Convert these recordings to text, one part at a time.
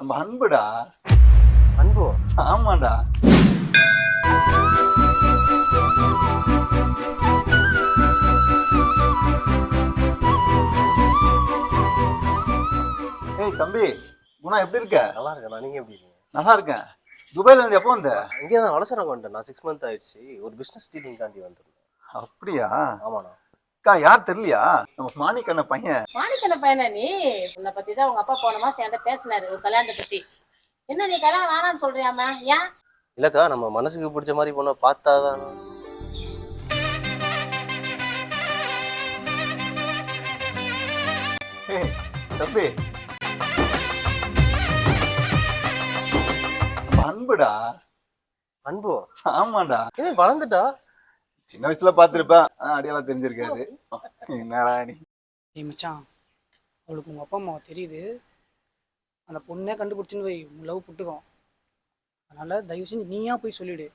நம்ம அன்புடா. அன்பு? ஆமாடா. ஏய் தம்பி, குணா எப்படி இருக்க? நல்லா இருக்கேன். நீங்க எப்படி இருக்கீங்க? நல்லா இருக்கேன். துபாயில இருந்து எப்போ வந்த? இங்கே தான் வளசரம் வந்துட்டேன். நான் 6 மந்த் ஆயிடுச்சு. ஒரு பிஸ்னஸ் டீலிங் தாண்டி வந்திருந்தேன். அப்படியா? ஆமாண்ணா. அக்கா யார் தெரியலையா? நம்ம மாணிக்கண்ண பையன். மாணிக்கண்ண பையனா நீ? உன்னை பத்தி தான் உங்க அப்பா போன மாசம் என்கிட்ட பேசினாரு, ஒரு கல்யாணத்தை பத்தி. என்ன நீ கல்யாணம் வேணான்னு சொல்றியாமா? ஏன்? இல்லக்கா, நம்ம மனசுக்கு பிடிச்ச மாதிரி பொண்ணை பார்த்தாதான். ஏய் தம்பி, அன்புடா. அன்பு? ஆமாண்டா. என்ன வளர்ந்துட்டா? சின்ன வயசுல பாத்துருப்பேன், அடியெல்லாம் தெரிஞ்சிருக்காது. என்னடா நீ? ஏய் மச்சான், அவளுக்கு உங்கள் அப்பா அம்மாவை தெரியுது. அந்த பொண்ணே கண்டுபிடிச்சின்னு வை, உன் லவ் புட்டுக்கும். அதனால் தயவு செஞ்சு நீயா போய் சொல்லிவிடு.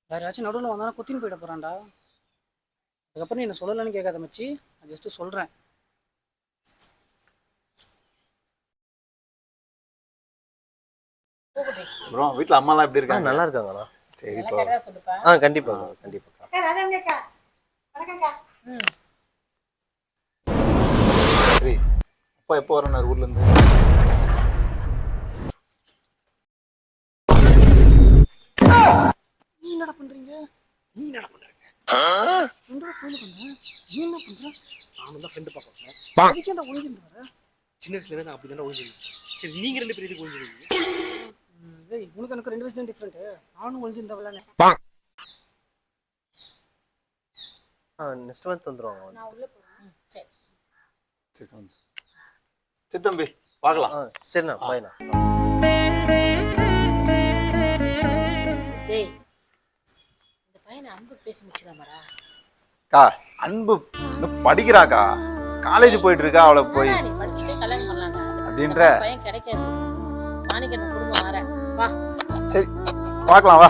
வேறு யாராச்சும் நடுவில் வந்தாலும் கொத்தின்னு போயிட போகிறான்டா. அதுக்கப்புறம் நீ என்ன சொல்லலைன்னு கேட்காத மச்சி, நான் ஜஸ்ட்டு சொல்கிறேன். ப்ரோ, வீட்ல அம்மாலாம் எப்படி இருக்காங்க? நல்லா இருக்காங்கண்ணா. சரி என்ன இப்போ. கேட்டா சொல்லுப்பா. கண்டிப்பாங்க கண்டிப்பாக்கா. சரி, அப்பா எப்போ வரணும் ஊர்ல இருந்து? நீ என்னடா பண்ணுறீங்க? ஃப்ரெண்டோட கோயிலுக்கு வந்தேன். நீ என்ன பண்ணுற? நானும் தான் ஃப்ரெண்டு பார்க்க அதுக்கேண்டா ஒழிஞ்சிருந்து வர? சின்ன வயசுல நான் அப்படி தானே ஒழிஞ்சிருந்தேன். சரி, நீங்க 2 பேரும் எதுக்கு ஒழிஞ்சிருக்கீங்க? ஏய், உனக்கு எனக்கு 2 வயசு தான் டிஃப்ரெண்ட்டு. நானும் ஒழிஞ்சிருந்தவளானே. நெக்ஸ்ட் மந்த் வந்துடுவாங்க. நான் உள்ள போறேன். சரி. சரி வந்து. சரி தம்பி, பார்க்கலாம். சரிண்ணா, பாய்ண்ணா. டேய், இந்த பையனை அன்பு பேசி முடிச்சிடாமடா. அக்கா, அன்பு இன்னும் படிக்கிறாக்கா, காலேஜ் போயிட்டு இருக்கா. அவளை போய் நீ படிச்சுட்டே கல்யாணம் பண்ணலாம்டா. அப்படின்ற பையன் கிடைக்காது. மாணிக்கண்ண குடும்பம் வர வா. சரி பார்க்கலாம் வா.